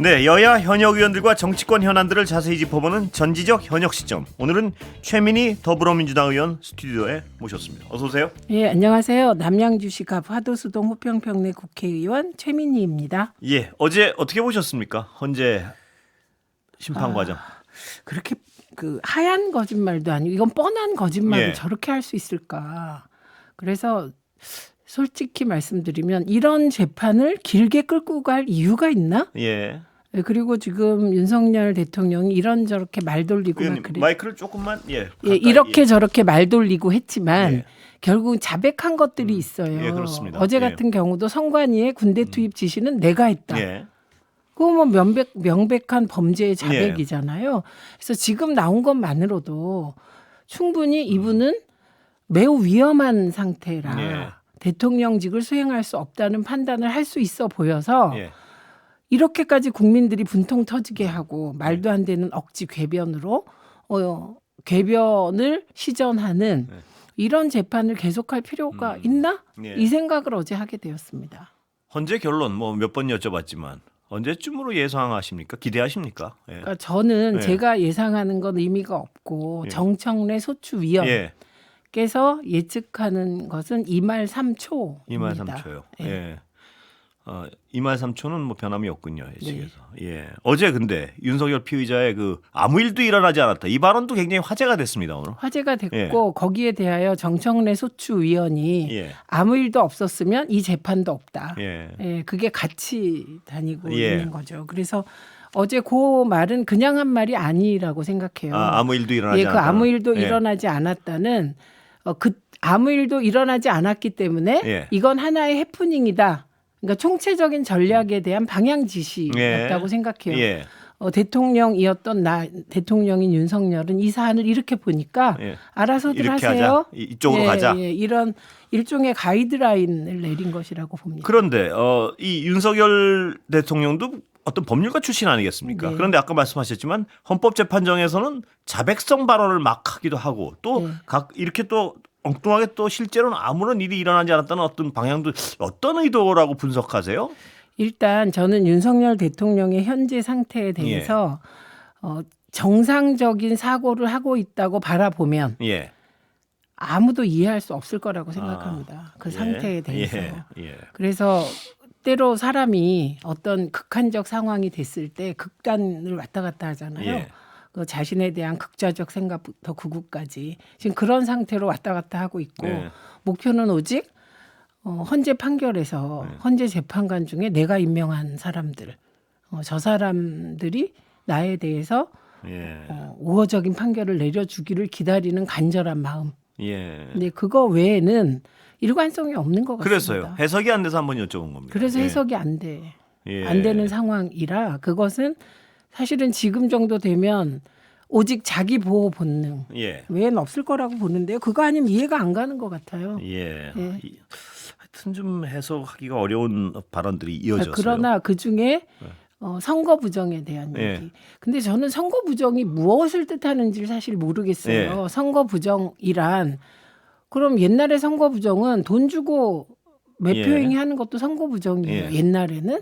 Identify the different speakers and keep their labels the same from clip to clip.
Speaker 1: 네, 여야 현역 의원들과 정치권 현안들을 자세히 짚어보는 전지적 현역 시점. 오늘은 최민희 더불어민주당 의원 스튜디오에 모셨습니다. 어서 오세요.
Speaker 2: 예, 안녕하세요. 남양주시 갑 화도수동 호평평내 국회의원 최민희입니다.
Speaker 1: 예, 어제 어떻게 보셨습니까? 헌재 심판 과정.
Speaker 2: 그렇게 그 하얀 거짓말도 아니고 이건 뻔한 거짓말을
Speaker 1: 예.
Speaker 2: 저렇게 할 수 있을까? 그래서 솔직히 말씀드리면 이런 재판을 길게 끌고 갈 이유가 있나?
Speaker 1: 예.
Speaker 2: 예, 그리고 지금 윤석열 대통령이 이런 저렇게 말 돌리고 막
Speaker 1: 의원님,
Speaker 2: 그래.
Speaker 1: 마이크를 조금만 가까이,
Speaker 2: 이렇게 저렇게 말 돌리고 했지만
Speaker 1: 예.
Speaker 2: 결국 자백한 것들이 있어요.
Speaker 1: 예, 그렇습니다.
Speaker 2: 어제
Speaker 1: 예.
Speaker 2: 같은 경우도 선관위의 군대 투입 지시는 내가 했다.
Speaker 1: 예.
Speaker 2: 그거 뭐 명백한 범죄의 자백이잖아요. 그래서 지금 나온 것만으로도 충분히 이분은 매우 위험한 상태라
Speaker 1: 예.
Speaker 2: 대통령직을 수행할 수 없다는 판단을 할 수 있어 보여서
Speaker 1: 예.
Speaker 2: 이렇게까지 국민들이 분통 터지게 하고 말도 안 되는 억지 궤변으로 궤변을 시전하는
Speaker 1: 네.
Speaker 2: 이런 재판을 계속할 필요가 있나?
Speaker 1: 예.
Speaker 2: 이 생각을 어제 하게 되었습니다.
Speaker 1: 헌재 결론 뭐 몇 번 여쭤봤지만 언제쯤으로 예상하십니까? 기대하십니까? 예.
Speaker 2: 그러니까 저는
Speaker 1: 네.
Speaker 2: 제가 예상하는 건 의미가 없고
Speaker 1: 예.
Speaker 2: 정청래 소추위원께서
Speaker 1: 예.
Speaker 2: 예측하는 것은 2말 3초입니다.
Speaker 1: 2말 3초요.
Speaker 2: 예.
Speaker 1: 예. 2말 3초는 뭐 변함이 없군요. 예측에서. 예. 어제 근데 윤석열 피의자의 그 아무 일도 일어나지 않았다. 이 발언도 굉장히 화제가 됐습니다, 오늘.
Speaker 2: 화제가 됐고 거기에 대하여 정청래 소추위원이
Speaker 1: 예.
Speaker 2: 아무 일도 없었으면 이 재판도 없다.
Speaker 1: 예.
Speaker 2: 예, 그게 같이 다니고
Speaker 1: 예.
Speaker 2: 있는 거죠. 그래서 어제 그 말은 그냥 한 말이 아니라고 생각해요.
Speaker 1: 아무 일도 일어나지
Speaker 2: 예, 그
Speaker 1: 않았다.
Speaker 2: 아무 일도
Speaker 1: 예.
Speaker 2: 일어나지 않았다는 그 아무 일도 일어나지 않았기 때문에
Speaker 1: 예.
Speaker 2: 이건 하나의 해프닝이다. 그러니까 총체적인 전략에 대한 방향 지시였다고 생각해요.
Speaker 1: 예.
Speaker 2: 대통령이었던 대통령인 윤석열은 이 사안을 이렇게 보니까
Speaker 1: 예.
Speaker 2: 알아서들
Speaker 1: 이렇게
Speaker 2: 하세요.
Speaker 1: 하자. 이쪽으로 가자.
Speaker 2: 예, 이런 일종의 가이드라인을 내린 것이라고 봅니다.
Speaker 1: 그런데 이 윤석열 대통령도 어떤 법률가 출신 아니겠습니까?
Speaker 2: 네.
Speaker 1: 그런데 아까 말씀하셨지만 헌법재판정에서는 자백성 발언을 막 하기도 하고 또 이렇게 또 엉뚱하게 또 실제로는 아무런 일이 일어나지 않았다는 어떤 방향도 어떤 의도라고 분석하세요?
Speaker 2: 일단 저는 윤석열 대통령의 현재 상태에 대해서 정상적인 사고를 하고 있다고 바라보면
Speaker 1: 예.
Speaker 2: 아무도 이해할 수 없을 거라고 생각합니다. 그
Speaker 1: 예.
Speaker 2: 상태에 대해서.
Speaker 1: 예.
Speaker 2: 그래서 때로 사람이 어떤 극한적 상황이 됐을 때 극단을 왔다 갔다 하잖아요.
Speaker 1: 예.
Speaker 2: 그 자신에 대한 극좌적 생각부터 극우까지 지금 그런 상태로 왔다 갔다 하고 있고
Speaker 1: 네.
Speaker 2: 목표는 오직 헌재 판결에서 헌재 재판관 중에 내가 임명한 사람들 저 사람들이 나에 대해서
Speaker 1: 예.
Speaker 2: 우호적인 판결을 내려주기를 기다리는 간절한 마음.
Speaker 1: 예.
Speaker 2: 근데 그거 외에는 일관성이 없는 것 같습니다.
Speaker 1: 그래서요. 해석이 안 돼서 한번 여쭤본 겁니다.
Speaker 2: 그래서
Speaker 1: 예.
Speaker 2: 해석이 안 돼.
Speaker 1: 예.
Speaker 2: 안 되는 상황이라 그것은 사실은 지금 정도 되면 오직 자기 보호 본능
Speaker 1: 예.
Speaker 2: 외에는 없을 거라고 보는데요. 그거 아니면 이해가 안 가는 것 같아요.
Speaker 1: 예.
Speaker 2: 예.
Speaker 1: 하여튼 좀 해석하기가 어려운 발언들이 이어졌어요.
Speaker 2: 그러나 그 중에 선거 부정에 대한
Speaker 1: 예.
Speaker 2: 얘기. 근데 저는 선거 부정이 무엇을 뜻하는지를 사실 모르겠어요.
Speaker 1: 예.
Speaker 2: 선거 부정이란 그럼 옛날에 선거 부정은 돈 주고 매표행위 하는 것도 선거 부정이에요.
Speaker 1: 예.
Speaker 2: 옛날에는.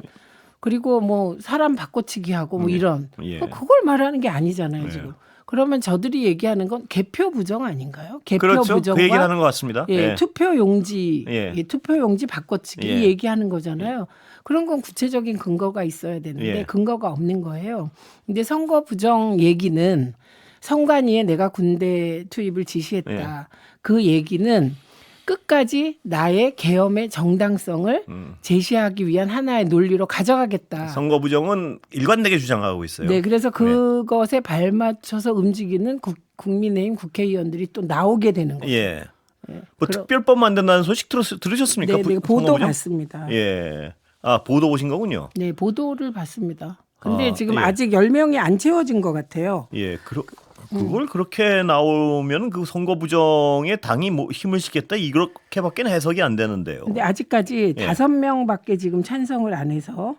Speaker 2: 그리고 뭐 사람 바꿔치기 하고 뭐 이런
Speaker 1: 예.
Speaker 2: 그걸 말하는 게 아니잖아요
Speaker 1: 예.
Speaker 2: 지금. 그러면 저들이 얘기하는 건 개표 부정 아닌가요? 개표
Speaker 1: 그렇죠.
Speaker 2: 부정과
Speaker 1: 그 얘기를 하는 것 같습니다.
Speaker 2: 예, 투표 용지,
Speaker 1: 예.
Speaker 2: 투표 용지 바꿔치기
Speaker 1: 예.
Speaker 2: 이 얘기하는 거잖아요. 그런 건 구체적인 근거가 있어야 되는데
Speaker 1: 예.
Speaker 2: 근거가 없는 거예요. 근데 선거 부정 얘기는 선관위에 내가 군대 투입을 지시했다.
Speaker 1: 예.
Speaker 2: 그 얘기는 끝까지 나의 계엄의 정당성을 제시하기 위한 하나의 논리로 가져가겠다.
Speaker 1: 선거 부정은 일관되게 주장하고 있어요.
Speaker 2: 네, 그래서 그것에 발맞춰서 움직이는 국민의힘 국회의원들이 또 나오게 되는 거죠.
Speaker 1: 예. 뭐 특별법 만든다는 소식 들으셨습니까?
Speaker 2: 네, 네, 보도 봤습니다.
Speaker 1: 예. 보도 보신 거군요.
Speaker 2: 네, 보도를 봤습니다. 근데 지금
Speaker 1: 예.
Speaker 2: 아직 10명이 안 채워진 것 같아요.
Speaker 1: 예. 그걸 그렇게 나오면 그 선거 부정에 당이 뭐 힘을 싣겠다 이렇게밖에 해석이 안 되는데요.
Speaker 2: 근데 아직까지
Speaker 1: 예.
Speaker 2: 5명밖에 지금 찬성을 안 해서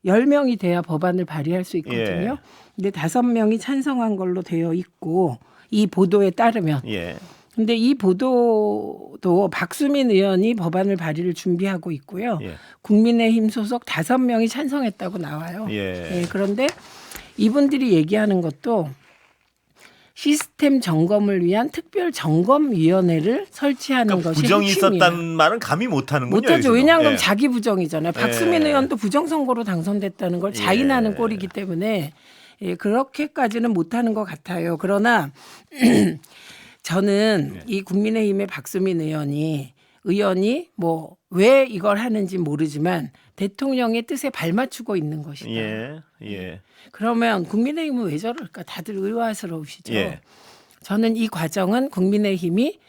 Speaker 2: 10명이 돼야 법안을 발의할 수 있거든요.
Speaker 1: 예.
Speaker 2: 근데 5명이 찬성한 걸로 되어 있고 이 보도에 따르면
Speaker 1: 예.
Speaker 2: 근데 이 보도도 박수민 의원이 법안을 발의를 준비하고 있고요.
Speaker 1: 예.
Speaker 2: 국민의힘 소속 5명이 찬성했다고 나와요.
Speaker 1: 예.
Speaker 2: 그런데 이분들이 얘기하는 것도 시스템 점검을 위한 특별 점검위원회를 설치하는
Speaker 1: 그러니까
Speaker 2: 것이
Speaker 1: 부정이
Speaker 2: 핵심이에요.
Speaker 1: 있었다는 말은 감히 못하는군요.
Speaker 2: 못하죠.
Speaker 1: 여기서도.
Speaker 2: 왜냐하면
Speaker 1: 예.
Speaker 2: 자기 부정이잖아요. 박수민
Speaker 1: 예.
Speaker 2: 의원도 부정선거로 당선됐다는 걸 자인하는
Speaker 1: 예.
Speaker 2: 꼴이기 때문에 그렇게까지는 못하는 것 같아요. 그러나 저는 이 국민의힘의 박수민 의원이 뭐 왜 이걸 하는지 모르지만 대통령의 뜻에 발맞추고 있는 것이다.
Speaker 1: 예.
Speaker 2: 그러면 국민의힘은 왜 저럴까? 다들 의아스러우시죠.
Speaker 1: 예.
Speaker 2: 저는 이 과정은 국민의힘이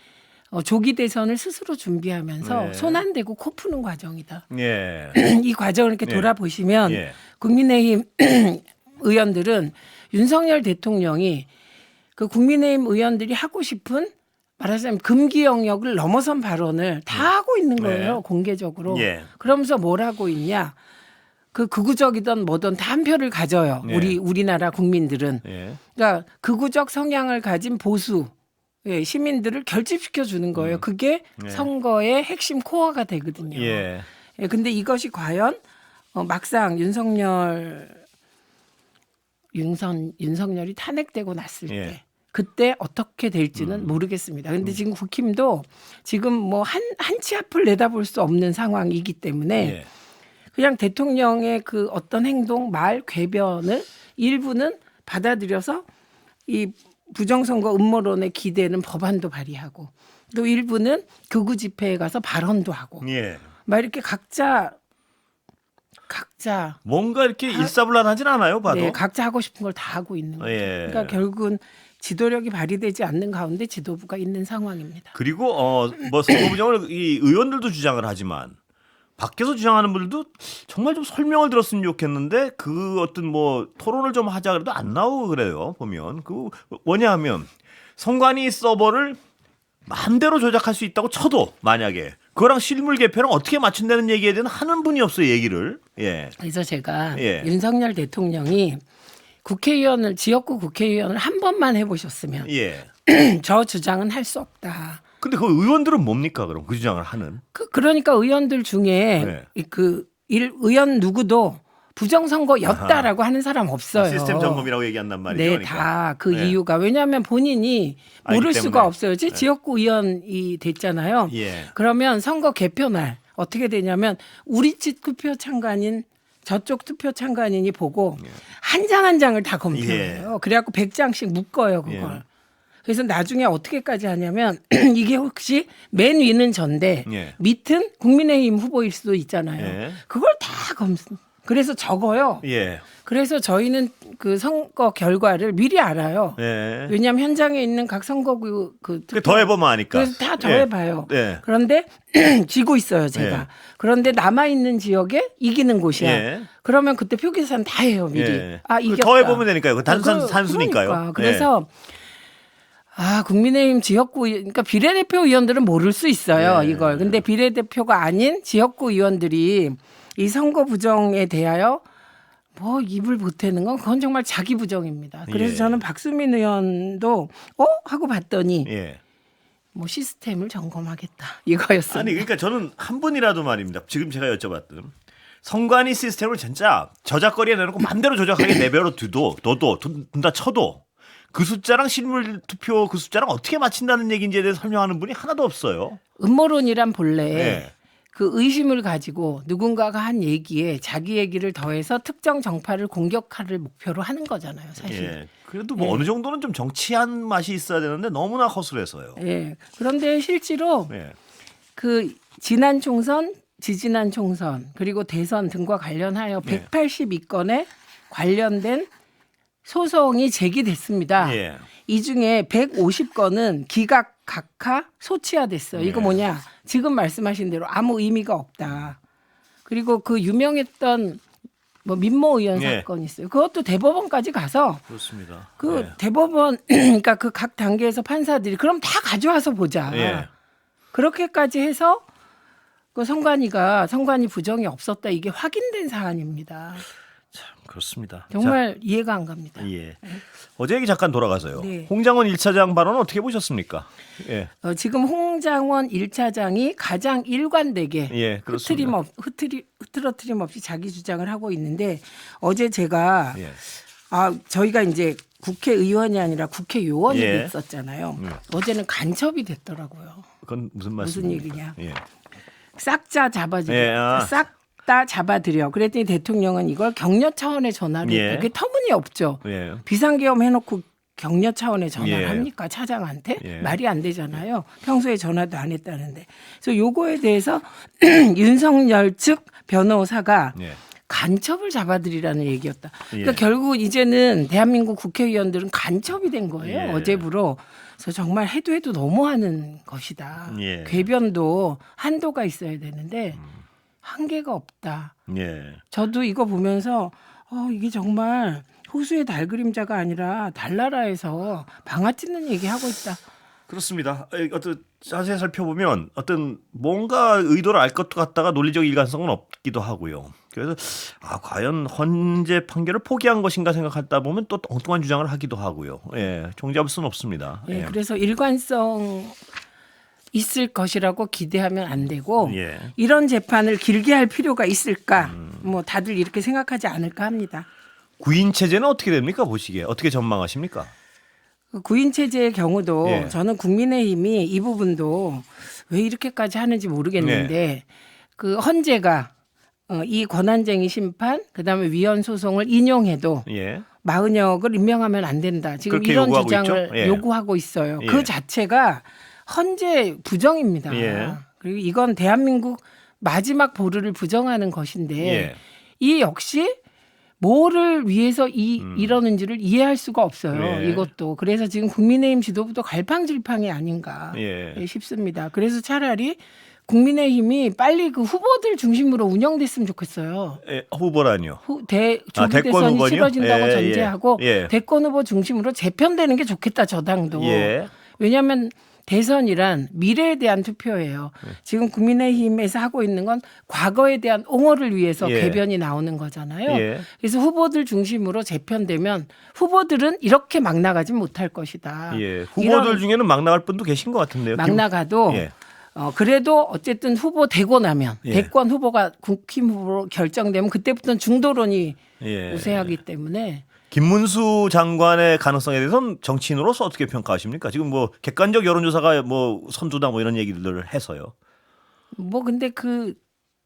Speaker 2: 조기 대선을 스스로 준비하면서
Speaker 1: 네.
Speaker 2: 손 안 대고 코 푸는 과정이다.
Speaker 1: 예.
Speaker 2: 이 과정을 이렇게
Speaker 1: 네.
Speaker 2: 돌아보시면
Speaker 1: 예.
Speaker 2: 국민의힘 의원들은 윤석열 대통령이 그 국민의힘 의원들이 하고 싶은 말하자면 금기 영역을 넘어선 발언을 다 하고 있는 거예요.
Speaker 1: 네.
Speaker 2: 공개적으로.
Speaker 1: 예.
Speaker 2: 그러면서 뭘 하고 있냐. 그 극우적이든 뭐든 다 한 표를 가져요.
Speaker 1: 네.
Speaker 2: 우리나라 국민들은.
Speaker 1: 예.
Speaker 2: 그러니까 극우적 성향을 가진 보수 시민들을 결집시켜 주는 거예요. 그게
Speaker 1: 네.
Speaker 2: 선거의 핵심 코어가 되거든요.
Speaker 1: 예.
Speaker 2: 근데 이것이 과연 막상 윤석열이 탄핵되고 났을
Speaker 1: 예.
Speaker 2: 때 그때 어떻게 될지는 모르겠습니다. 근데 지금 국힘도 지금 뭐 한 치 앞을 내다볼 수 없는 상황이기 때문에
Speaker 1: 예.
Speaker 2: 그냥 대통령의 그 어떤 행동, 말, 궤변을 일부는 받아들여서 이 부정선거 음모론에 기대는 법안도 발의하고 또 일부는 극우 집회에 가서 발언도 하고
Speaker 1: 예.
Speaker 2: 막 이렇게 각자
Speaker 1: 뭔가 이렇게 일사불란하진 않아요, 봐도.
Speaker 2: 네, 각자 하고 싶은 걸 다 하고 있는 거죠.
Speaker 1: 예.
Speaker 2: 그러니까 결국은 지도력이 발휘되지 않는 가운데 지도부가 있는 상황입니다.
Speaker 1: 그리고 뭐 선거 부정을 이 의원들도 주장을 하지만 밖에서 주장하는 분들도 정말 좀 설명을 들었으면 좋겠는데 그 어떤 뭐 토론을 좀 하자 그래도 안 나오고 그래요. 보면 그 뭐냐하면 선관위 서버를 마음대로 조작할 수 있다고 쳐도 만약에 그거랑 실물 개표랑 어떻게 맞춘다는 얘기에 대한 하는 분이 없어요, 얘기를. 예.
Speaker 2: 그래서 제가
Speaker 1: 예.
Speaker 2: 윤석열 대통령이 지역구 국회의원을 한 번만 해보셨으면
Speaker 1: 예.
Speaker 2: 저 주장은 할 수 없다.
Speaker 1: 근데 그 의원들은 뭡니까 그럼 그 주장을 하는?
Speaker 2: 그러니까 의원들 중에
Speaker 1: 네.
Speaker 2: 의원 누구도 부정선거였다라고 하는 사람 없어요.
Speaker 1: 시스템 점검이라고 얘기한단 말이죠.
Speaker 2: 네,
Speaker 1: 그러니까.
Speaker 2: 다 그
Speaker 1: 네.
Speaker 2: 이유가 왜냐하면 본인이
Speaker 1: 알기
Speaker 2: 모를
Speaker 1: 때문에.
Speaker 2: 수가 없어요. 지역구 의원이 됐잖아요.
Speaker 1: 예.
Speaker 2: 그러면 선거 개표날 어떻게 되냐면 우리 집 투표 참관인 저쪽 투표 참관인이 보고 한 장 한 장을 다 검토해요. 그래갖고 100장씩 묶어요 그걸.
Speaker 1: 예.
Speaker 2: 그래서 나중에 어떻게까지 하냐면 이게 혹시 맨 위는 전데
Speaker 1: 예.
Speaker 2: 밑은 국민의힘 후보일 수도 있잖아요.
Speaker 1: 예.
Speaker 2: 그걸 다 그래서 적어요.
Speaker 1: 예.
Speaker 2: 그래서 저희는 그 선거 결과를 미리 알아요.
Speaker 1: 예.
Speaker 2: 왜냐하면 현장에 있는 각 선거구
Speaker 1: 더 해보면 아니까.
Speaker 2: 그래서 다 더해봐요.
Speaker 1: 예.
Speaker 2: 그런데 지고 있어요 제가.
Speaker 1: 예.
Speaker 2: 그런데 남아 있는 지역에 이기는 곳이야.
Speaker 1: 예.
Speaker 2: 그러면 그때 표 계산 다 해요 미리.
Speaker 1: 예.
Speaker 2: 아 이겼다.
Speaker 1: 더 해보면 되니까요. 그 단순니까요.
Speaker 2: 그러니까. 그래서 국민의힘 지역구 그러니까 비례대표 의원들은 모를 수 있어요
Speaker 1: 예.
Speaker 2: 이걸. 근데 비례대표가 아닌 지역구 의원들이 이 선거 부정에 대하여 뭐 입을 보태는 건 그건 정말 자기 부정입니다. 그래서
Speaker 1: 예.
Speaker 2: 저는 박수민 의원도 하고 봤더니
Speaker 1: 예.
Speaker 2: 뭐 시스템을 점검하겠다 이거였습니다.
Speaker 1: 아니 그러니까 저는 한 분이라도 말입니다. 지금 제가 여쭤봤던 선관위 시스템을 진짜 저작거리에 내놓고 마음대로 조작하게 내버려 둔다 쳐도 그 숫자랑 실물 투표 그 숫자랑 어떻게 맞춘다는 얘기인지에 대해서 설명하는 분이 하나도 없어요.
Speaker 2: 음모론이란 본래
Speaker 1: 예.
Speaker 2: 그 의심을 가지고 누군가가 한 얘기에 자기 얘기를 더해서 특정 정파를 공격할 목표로 하는 거잖아요, 사실.
Speaker 1: 예. 그래도 뭐 어느 정도는 좀 정치한 맛이 있어야 되는데 너무나 허술해서요.
Speaker 2: 예. 그런데 실제로
Speaker 1: 예.
Speaker 2: 그 지난 총선, 지지난 총선 그리고 대선 등과 관련하여
Speaker 1: 예.
Speaker 2: 182건의 관련된 소송이 제기됐습니다.
Speaker 1: 예.
Speaker 2: 이 중에 150건은 기각 각하 소치화됐어요. 이거
Speaker 1: 예.
Speaker 2: 뭐냐? 지금 말씀하신 대로 아무 의미가 없다. 그리고 그 유명했던 뭐 민모 의원
Speaker 1: 예.
Speaker 2: 사건 있어요. 그것도 대법원까지 가서
Speaker 1: 그렇습니다.
Speaker 2: 그
Speaker 1: 예.
Speaker 2: 대법원 그러니까 그 각 단계에서 판사들이 그럼 다 가져와서 보자.
Speaker 1: 예.
Speaker 2: 그렇게까지 해서 그 선관위 부정이 없었다 이게 확인된 사안입니다.
Speaker 1: 참 그렇습니다.
Speaker 2: 정말 이해가 안 갑니다.
Speaker 1: 자, 예. 어제 얘기 잠깐 돌아가서요.
Speaker 2: 네.
Speaker 1: 홍장원 1차장 발언은 어떻게 보셨습니까? 예.
Speaker 2: 지금 홍장원 1차장이 가장 일관되게
Speaker 1: 예, 그렇습니다.
Speaker 2: 흐트러트림 없이 자기 주장을 하고 있는데 어제 제가
Speaker 1: 예.
Speaker 2: 저희가 이제 국회의원이 아니라 국회요원이
Speaker 1: 예.
Speaker 2: 됐었잖아요. 어제는 간첩이 됐더라고요.
Speaker 1: 그건 무슨
Speaker 2: 무슨
Speaker 1: 말씀입니까?
Speaker 2: 얘기냐.
Speaker 1: 예.
Speaker 2: 싹 다 잡아들여.
Speaker 1: 예,
Speaker 2: 싹 다 잡아들여. 그랬더니 대통령은 이걸 격려 차원의 전화를
Speaker 1: 예.
Speaker 2: 했다. 그게 터무니없죠.
Speaker 1: 예.
Speaker 2: 비상계엄 해놓고 격려 차원의 전화를
Speaker 1: 예.
Speaker 2: 합니까? 차장한테?
Speaker 1: 예.
Speaker 2: 말이 안 되잖아요. 평소에 전화도 안 했다는데. 그래서 요거에 대해서 윤석열 측 변호사가
Speaker 1: 예.
Speaker 2: 간첩을 잡아들이라는 얘기였다. 그러니까
Speaker 1: 예.
Speaker 2: 결국 이제는 대한민국 국회의원들은 간첩이 된 거예요.
Speaker 1: 예.
Speaker 2: 어제부로. 그래서 정말 해도 너무하는 것이다.
Speaker 1: 예.
Speaker 2: 궤변도 한도가 있어야 되는데 한계가 없다.
Speaker 1: 예.
Speaker 2: 저도 이거 보면서 이게 정말 호수의 달 그림자가 아니라 달나라에서 방아 찧는 얘기하고 있다.
Speaker 1: 그렇습니다. 어떤 자세히 살펴보면 어떤 뭔가 의도를 알 것 같다가 논리적 일관성은 없기도 하고요. 그래서 과연 헌재 판결을 포기한 것인가 생각하다 보면 또 엉뚱한 주장을 하기도 하고요. 예, 종잡을 수는 없습니다.
Speaker 2: 예,
Speaker 1: 예.
Speaker 2: 그래서 일관성 있을 것이라고 기대하면 안 되고
Speaker 1: 예.
Speaker 2: 이런 재판을 길게 할 필요가 있을까? 뭐 다들 이렇게 생각하지 않을까 합니다.
Speaker 1: 구인 체제는 어떻게 됩니까? 보시기에 어떻게 전망하십니까?
Speaker 2: 구인 체제의 경우도
Speaker 1: 예.
Speaker 2: 저는 국민의힘이 이 부분도 왜 이렇게까지 하는지 모르겠는데
Speaker 1: 네.
Speaker 2: 그 헌재가 이 권한쟁의 심판 그다음에 위헌 소송을 인용해도
Speaker 1: 예.
Speaker 2: 마은혁을 임명하면 안 된다. 지금
Speaker 1: 그렇게
Speaker 2: 이런
Speaker 1: 요구하고
Speaker 2: 주장을
Speaker 1: 있죠? 예.
Speaker 2: 요구하고 있어요.
Speaker 1: 예.
Speaker 2: 그 자체가 헌재 부정입니다.
Speaker 1: 예.
Speaker 2: 그리고 이건 대한민국 마지막 보루를 부정하는 것인데
Speaker 1: 예.
Speaker 2: 이 역시 뭐를 위해서 이러는지를 이해할 수가 없어요.
Speaker 1: 예.
Speaker 2: 이것도. 그래서 지금 국민의힘 지도부도 갈팡질팡이 아닌가
Speaker 1: 예.
Speaker 2: 싶습니다. 그래서 차라리 국민의힘이 빨리 그 후보들 중심으로 운영됐으면 좋겠어요.
Speaker 1: 예, 후보라니요.
Speaker 2: 조국
Speaker 1: 대권
Speaker 2: 대선이
Speaker 1: 후보요?
Speaker 2: 치러진다고
Speaker 1: 예, 예.
Speaker 2: 전제하고
Speaker 1: 예.
Speaker 2: 대권 후보 중심으로 재편되는 게 좋겠다 저 당도.
Speaker 1: 예.
Speaker 2: 왜냐하면 대선이란 미래에 대한 투표예요. 지금 국민의힘에서 하고 있는 건 과거에 대한 옹호를 위해서
Speaker 1: 예.
Speaker 2: 궤변이 나오는 거잖아요.
Speaker 1: 예.
Speaker 2: 그래서 후보들 중심으로 재편되면 후보들은 이렇게 막 나가지 못할 것이다.
Speaker 1: 예. 후보들
Speaker 2: 이런
Speaker 1: 중에는 막 나갈 분도 계신 것 같은데요.
Speaker 2: 막 나가도
Speaker 1: 예.
Speaker 2: 그래도 어쨌든 후보 되고 나면
Speaker 1: 예.
Speaker 2: 대권 후보가 국힘 후보로 결정되면 그때부터는 중도론이
Speaker 1: 예.
Speaker 2: 우세하기 때문에
Speaker 1: 김문수 장관의 가능성에 대해서는 정치인으로서 어떻게 평가하십니까? 지금 뭐 객관적 여론조사가 뭐 선두다 뭐 이런 얘기들을 해서요.
Speaker 2: 뭐 근데 그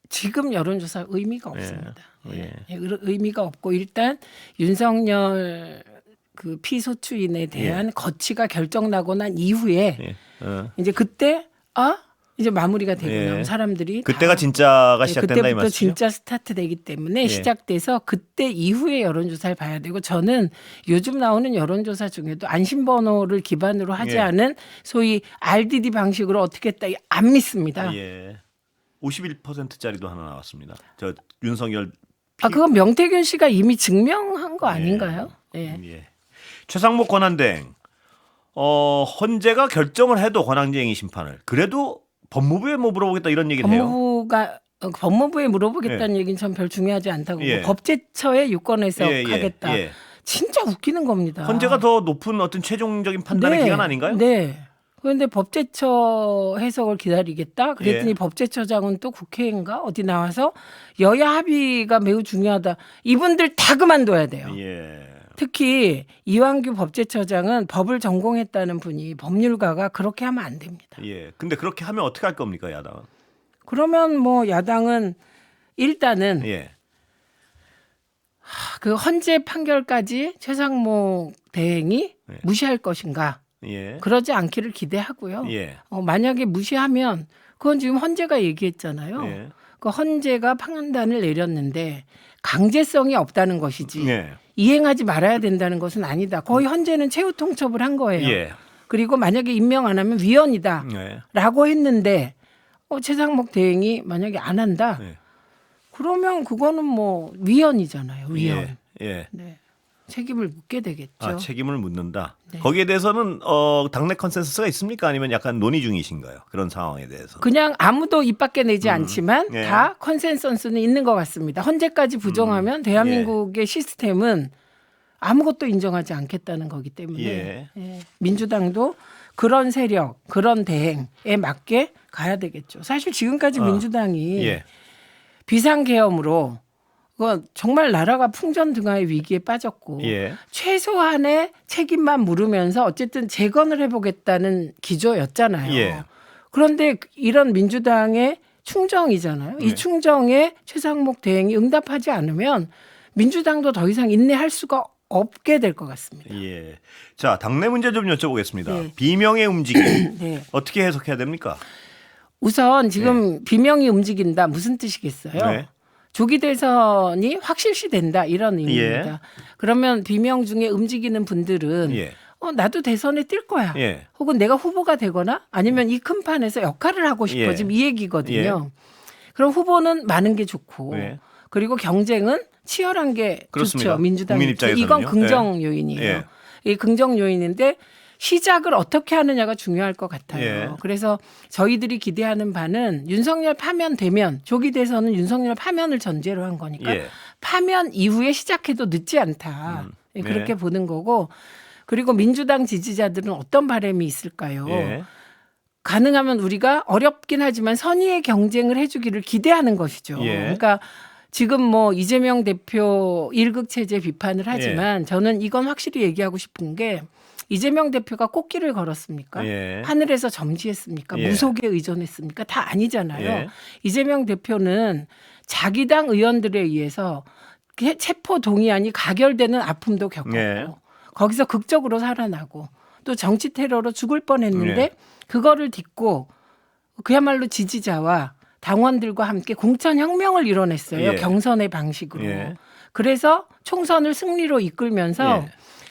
Speaker 2: 지금 여론조사 의미가 없습니다.
Speaker 1: 예.
Speaker 2: 의미가 없고 일단 윤석열 그 피소추인에 대한 거취가 결정나고 난 이후에
Speaker 1: 예.
Speaker 2: 이제 그때 이제 마무리가 되고
Speaker 1: 예.
Speaker 2: 나면 사람들이
Speaker 1: 그때가
Speaker 2: 다
Speaker 1: 진짜가 시작된다 이
Speaker 2: 그때부터
Speaker 1: 말이죠.
Speaker 2: 진짜 스타트 되기 때문에
Speaker 1: 예.
Speaker 2: 시작돼서 그때 이후에 여론조사를 봐야 되고 저는 요즘 나오는 여론조사 중에도 안심번호를 기반으로 하지
Speaker 1: 예.
Speaker 2: 않은 소위 RDD 방식으로 어떻게 했다 안 믿습니다.
Speaker 1: 예. 51%짜리도 하나 나왔습니다. 저 윤석열
Speaker 2: 그건 명태균 씨가 이미 증명한 거 아닌가요? 예.
Speaker 1: 예. 최상목 권한대행 헌재가 결정을 해도 권한쟁의 심판을 그래도 법무부에 뭐 물어보겠다 이런 얘기를 해요.
Speaker 2: 법무부에 물어보겠다는 얘기는 전 별 중요하지 않다고
Speaker 1: 예.
Speaker 2: 뭐 법제처의 유권 해석하겠다.
Speaker 1: 예.
Speaker 2: 진짜 웃기는 겁니다.
Speaker 1: 헌재가 더 높은 어떤 최종적인 판단의 기관 아닌가요?
Speaker 2: 네. 그런데 법제처 해석을 기다리겠다. 그랬더니
Speaker 1: 예.
Speaker 2: 법제처장은 또 국회인가 어디 나와서 여야 합의가 매우 중요하다. 이분들 다 그만둬야 돼요.
Speaker 1: 예.
Speaker 2: 특히 이완규 법제처장은 법을 전공했다는 분이 법률가가 그렇게 하면 안 됩니다.
Speaker 1: 예. 근데 그렇게 하면 어떻게 할 겁니까, 야당은?
Speaker 2: 그러면 뭐 야당은 일단은
Speaker 1: 예.
Speaker 2: 그 헌재 판결까지 최상목 대행이
Speaker 1: 예.
Speaker 2: 무시할 것인가?
Speaker 1: 예.
Speaker 2: 그러지 않기를 기대하고요.
Speaker 1: 예.
Speaker 2: 만약에 무시하면 그건 지금 헌재가 얘기했잖아요.
Speaker 1: 예.
Speaker 2: 그 헌재가 판단을 내렸는데 강제성이 없다는 것이지
Speaker 1: 예.
Speaker 2: 이행하지 말아야 된다는 것은 아니다. 거의 헌재는 최후 통첩을 한 거예요.
Speaker 1: 예.
Speaker 2: 그리고 만약에 임명 안 하면 위헌이다
Speaker 1: 예.
Speaker 2: 라고 했는데 최상목 대행이 만약에 안 한다.
Speaker 1: 예.
Speaker 2: 그러면 그거는 뭐 위헌이잖아요. 위헌.
Speaker 1: 예. 예.
Speaker 2: 네. 책임을 묻게 되겠죠.
Speaker 1: 아, 책임을 묻는다.
Speaker 2: 네.
Speaker 1: 거기에 대해서는 당내 컨센서스가 있습니까? 아니면 약간 논의 중이신가요? 그런 상황에 대해서.
Speaker 2: 그냥 아무도 입 밖에 내지 않지만
Speaker 1: 예.
Speaker 2: 다 컨센서스는 있는 것 같습니다. 헌재까지 부정하면 대한민국의 시스템은 아무것도 인정하지 않겠다는 거기 때문에
Speaker 1: 예.
Speaker 2: 예. 민주당도 그런 세력, 그런 대행에 맞게 가야 되겠죠. 사실 지금까지 민주당이
Speaker 1: 예.
Speaker 2: 비상계엄으로 정말 나라가 풍전등화의 위기에 빠졌고
Speaker 1: 예.
Speaker 2: 최소한의 책임만 물으면서 어쨌든 재건을 해보겠다는 기조였잖아요.
Speaker 1: 예.
Speaker 2: 그런데 이런 민주당의 충정이잖아요. 이 충정에 최상목 대행이 응답하지 않으면 민주당도 더 이상 인내할 수가 없게 될 것 같습니다.
Speaker 1: 예. 자, 당내 문제 좀 여쭤보겠습니다.
Speaker 2: 네.
Speaker 1: 비명의 움직임
Speaker 2: 네.
Speaker 1: 어떻게 해석해야 됩니까?
Speaker 2: 우선 지금 비명이 움직인다 무슨 뜻이겠어요?
Speaker 1: 네.
Speaker 2: 조기 대선이 확실시된다 이런 의미입니다.
Speaker 1: 예.
Speaker 2: 그러면 비명 중에 움직이는 분들은
Speaker 1: 예.
Speaker 2: 나도 대선에 뛸 거야.
Speaker 1: 예.
Speaker 2: 혹은 내가 후보가 되거나 아니면 이 큰 판에서 역할을 하고 싶어.
Speaker 1: 예.
Speaker 2: 지금 이 얘기거든요. 그럼 후보는 많은 게 좋고
Speaker 1: 예.
Speaker 2: 그리고 경쟁은 치열한 게
Speaker 1: 그렇습니다.
Speaker 2: 좋죠. 민주당
Speaker 1: 국민
Speaker 2: 입장.
Speaker 1: 입장에서는요.
Speaker 2: 이건 긍정 요인이에요.
Speaker 1: 예.
Speaker 2: 이 긍정 요인인데 시작을 어떻게 하느냐가 중요할 것 같아요.
Speaker 1: 예.
Speaker 2: 그래서 저희들이 기대하는 바는 윤석열 파면되면 조기 대선은 윤석열 파면을 전제로 한 거니까
Speaker 1: 예.
Speaker 2: 파면 이후에 시작해도 늦지 않다. 예, 그렇게
Speaker 1: 네.
Speaker 2: 보는 거고 그리고 민주당 지지자들은 어떤 바람이 있을까요?
Speaker 1: 예.
Speaker 2: 가능하면 우리가 어렵긴 하지만 선의의 경쟁을 해주기를 기대하는 것이죠.
Speaker 1: 예.
Speaker 2: 그러니까 지금 뭐 이재명 대표 일극 체제 비판을 하지만 저는 이건 확실히 얘기하고 싶은 게 이재명 대표가 꽃길을 걸었습니까?
Speaker 1: 예.
Speaker 2: 하늘에서 점지했습니까?
Speaker 1: 예.
Speaker 2: 무속에 의존했습니까? 다 아니잖아요.
Speaker 1: 예.
Speaker 2: 이재명 대표는 자기 당 의원들에 의해서 체포 동의안이 가결되는 아픔도 겪었고
Speaker 1: 예.
Speaker 2: 거기서 극적으로 살아나고 또 정치 테러로 죽을 뻔했는데
Speaker 1: 예.
Speaker 2: 그거를 딛고 그야말로 지지자와 당원들과 함께 공천혁명을 이뤄냈어요.
Speaker 1: 예.
Speaker 2: 경선의 방식으로.
Speaker 1: 예.
Speaker 2: 그래서 총선을 승리로 이끌면서
Speaker 1: 예.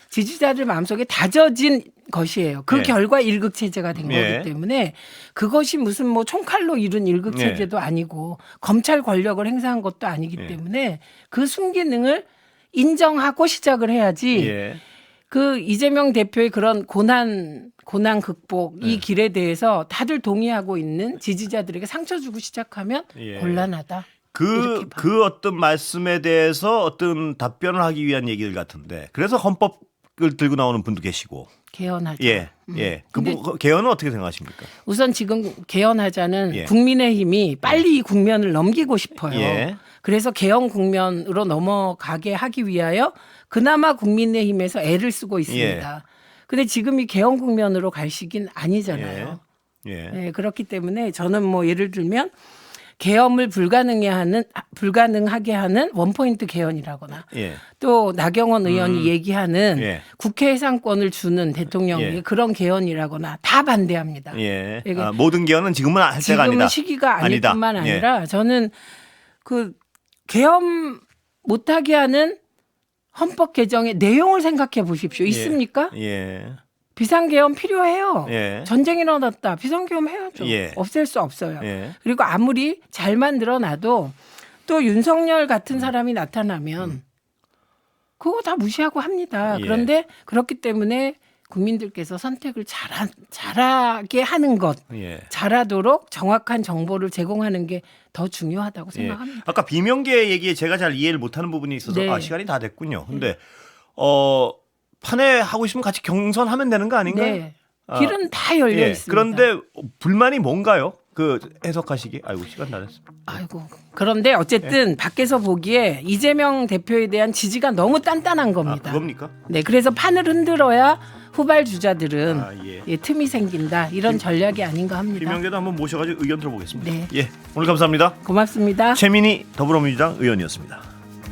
Speaker 2: 지지자들 마음속에 다져진 것이에요. 그
Speaker 1: 예.
Speaker 2: 결과 일극체제가 된
Speaker 1: 예.
Speaker 2: 거기 때문에 그것이 무슨 뭐 총칼로 이룬 일극체제도 아니고 검찰 권력을 행사한 것도 아니기 때문에 그 순기능을 인정하고 시작을 해야지
Speaker 1: 예.
Speaker 2: 그 이재명 대표의 그런 고난 극복 이 길에 대해서 다들 동의하고 있는 지지자들에게 상처 주고 시작하면
Speaker 1: 예.
Speaker 2: 곤란하다.
Speaker 1: 그 어떤 말씀에 대해서 어떤 답변을 하기 위한 얘기들 같은데 그래서 헌법을 들고 나오는 분도 계시고
Speaker 2: 개헌하자.
Speaker 1: 예. 예. 그 개헌은 어떻게 생각하십니까?
Speaker 2: 우선 지금 개헌하자는
Speaker 1: 예.
Speaker 2: 국민의힘이 빨리 이 국면을 넘기고 싶어요.
Speaker 1: 예.
Speaker 2: 그래서 개헌 국면으로 넘어가게 하기 위하여 그나마 국민의힘에서 애를 쓰고 있습니다. 근데 지금 이 개헌 국면으로 갈 시기는 아니잖아요.
Speaker 1: 예.
Speaker 2: 네, 그렇기 때문에 저는 뭐 예를 들면 계엄을 불가능하게 하는 원포인트 개헌이라거나
Speaker 1: 예.
Speaker 2: 또 나경원 의원이 얘기하는
Speaker 1: 예.
Speaker 2: 국회 해상권을 주는 대통령에게
Speaker 1: 예.
Speaker 2: 그런 개헌이라거나 다 반대합니다.
Speaker 1: 예.
Speaker 2: 이게
Speaker 1: 모든 개헌은 지금은 할 때가 아니다.
Speaker 2: 지금은 시기가 아닐
Speaker 1: 아니다.
Speaker 2: 뿐만
Speaker 1: 예.
Speaker 2: 아니라 저는 그 개헌 못하게 하는 헌법 개정의 내용을 생각해 보십시오. 있습니까?
Speaker 1: 예.
Speaker 2: 비상계엄 필요해요.
Speaker 1: 예.
Speaker 2: 전쟁이 일어났다. 비상계엄 해야죠.
Speaker 1: 예.
Speaker 2: 없앨 수 없어요.
Speaker 1: 예.
Speaker 2: 그리고 아무리 잘 만들어놔도 또 윤석열 같은 사람이 나타나면 그거 다 무시하고 합니다.
Speaker 1: 예.
Speaker 2: 그런데 그렇기 때문에 국민들께서 선택을 잘하게 하는 것,
Speaker 1: 예.
Speaker 2: 잘하도록 정확한 정보를 제공하는 게 더 중요하다고
Speaker 1: 예.
Speaker 2: 생각합니다.
Speaker 1: 아까 비명계 얘기에 제가 잘 이해를 못하는 부분이 있어서
Speaker 2: 네.
Speaker 1: 시간이 다 됐군요. 근데 판에 하고 싶으면 같이 경선하면 되는 거 아닌가요?
Speaker 2: 네. 길은 다 열려
Speaker 1: 예.
Speaker 2: 있습니다.
Speaker 1: 그런데 불만이 뭔가요? 그 해석하시기. 아이고 시간 다 됐습니다.
Speaker 2: 아이고. 그런데 어쨌든 밖에서 보기에 이재명 대표에 대한 지지가 너무 단단한 겁니다.
Speaker 1: 그겁니까?
Speaker 2: 네, 그래서 판을 흔들어야 후발 주자들은
Speaker 1: 예.
Speaker 2: 틈이 생긴다. 이런 전략이 아닌가 합니다.
Speaker 1: 비명계도 한번 모셔가지고 의견 들어보겠습니다.
Speaker 2: 네.
Speaker 1: 예. 오늘 감사합니다.
Speaker 2: 고맙습니다.
Speaker 1: 최민희 더불어민주당 의원이었습니다.